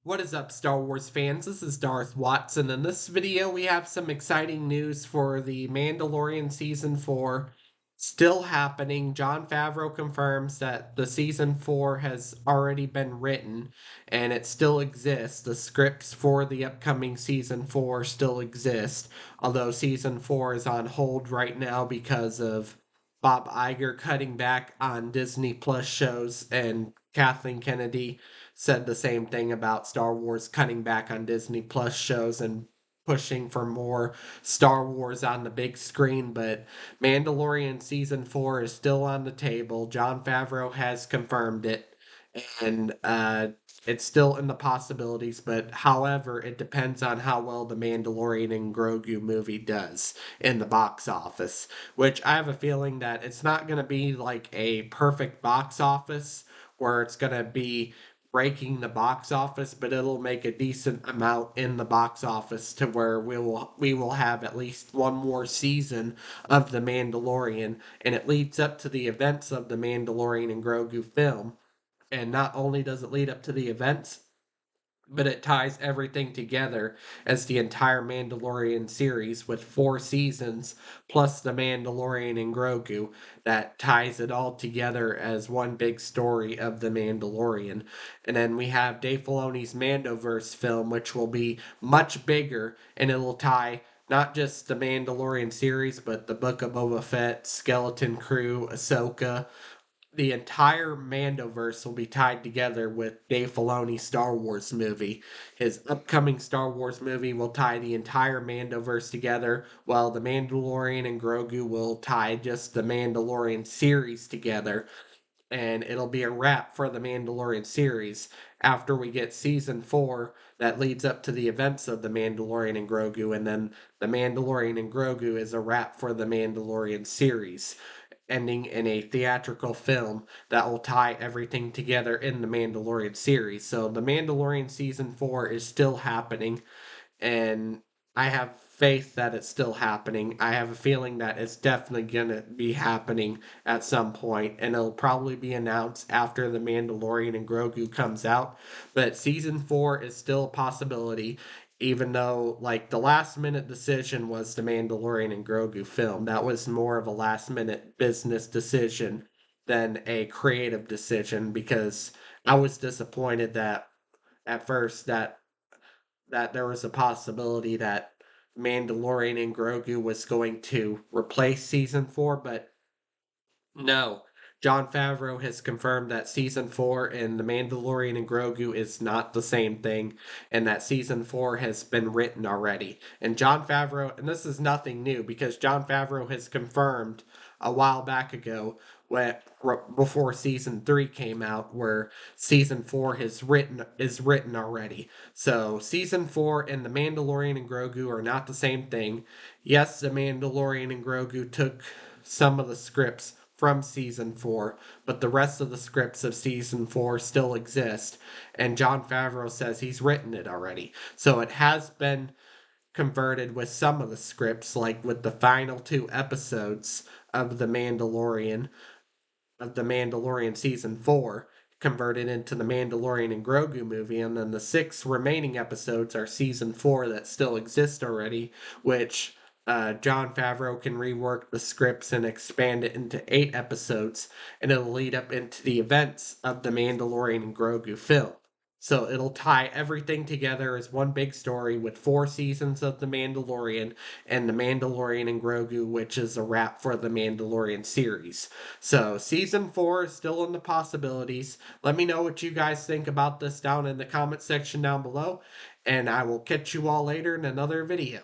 What is up, Star Wars fans? This is Darth Watts, and in this video, we have some exciting news for the Mandalorian Season 4 still happening. Jon Favreau confirms that the Season 4 has already been written and it still exists. The scripts for the upcoming Season 4 still exist, although Season 4 is on hold right now because of Bob Iger cutting back on Disney Plus shows, and Kathleen Kennedy said the same thing about Star Wars cutting back on Disney Plus shows and pushing for more Star Wars on the big screen. But Mandalorian season 4 is still on the table. Jon Favreau has confirmed it, and it's still in the possibilities. But however, it depends on how well the Mandalorian and Grogu movie does in the box office, which I have a feeling that it's not going to be like a perfect box office where it's going to be breaking the box office, but it'll make a decent amount in the box office to where we will have at least one more season of The Mandalorian, and it leads up to the events of the Mandalorian and Grogu film. And not only does it lead up to the events, but it ties everything together as the entire Mandalorian series with 4 seasons plus the Mandalorian and Grogu that ties it all together as one big story of the Mandalorian. And then we have Dave Filoni's Mandoverse film, which will be much bigger, and it'll tie not just the Mandalorian series, but the Book of Boba Fett, Skeleton Crew, Ahsoka. The entire Mandoverse will be tied together with Dave Filoni's Star Wars movie. His upcoming Star Wars movie will tie the entire Mandoverse together, while The Mandalorian and Grogu will tie just the Mandalorian series together. And it'll be a wrap for the Mandalorian series after we get season 4 that leads up to the events of the Mandalorian and Grogu, and then the Mandalorian and Grogu is a wrap for the Mandalorian series, ending in a theatrical film that will tie everything together in the Mandalorian series. So the Mandalorian season 4 is still happening, and I have faith that it's still happening. I have a feeling that it's definitely going to be happening at some point, and it'll probably be announced after The Mandalorian and Grogu comes out. But season 4 is still a possibility, even though, like, the last minute decision was The Mandalorian and Grogu film. That was more of a last minute business decision than a creative decision, because I was disappointed that at first that there was a possibility that Mandalorian and Grogu was going to replace season 4, but no. Jon Favreau has confirmed that season 4 and The Mandalorian and Grogu is not the same thing, and that season 4 has been written already. And Jon Favreau, and this is nothing new because Jon Favreau has confirmed a while back ago, before season 3 came out, where season 4 is written already. So season 4 and The Mandalorian and Grogu are not the same thing. Yes, The Mandalorian and Grogu took some of the scripts from season 4, but the rest of the scripts of season 4 still exist, and Jon Favreau says he's written it already. So it has been converted with some of the scripts, like with the final 2 episodes of the Mandalorian season 4 converted into the Mandalorian and Grogu movie, and then the 6 remaining episodes are season 4 that still exist already, which Jon Favreau can rework the scripts and expand it into 8 episodes, and it'll lead up into the events of the Mandalorian and Grogu film. So it'll tie everything together as one big story with 4 seasons of The Mandalorian and The Mandalorian and Grogu, which is a wrap for the Mandalorian series. So season 4 is still in the possibilities. Let me know what you guys think about this down in the comment section down below, and I will catch you all later in another video.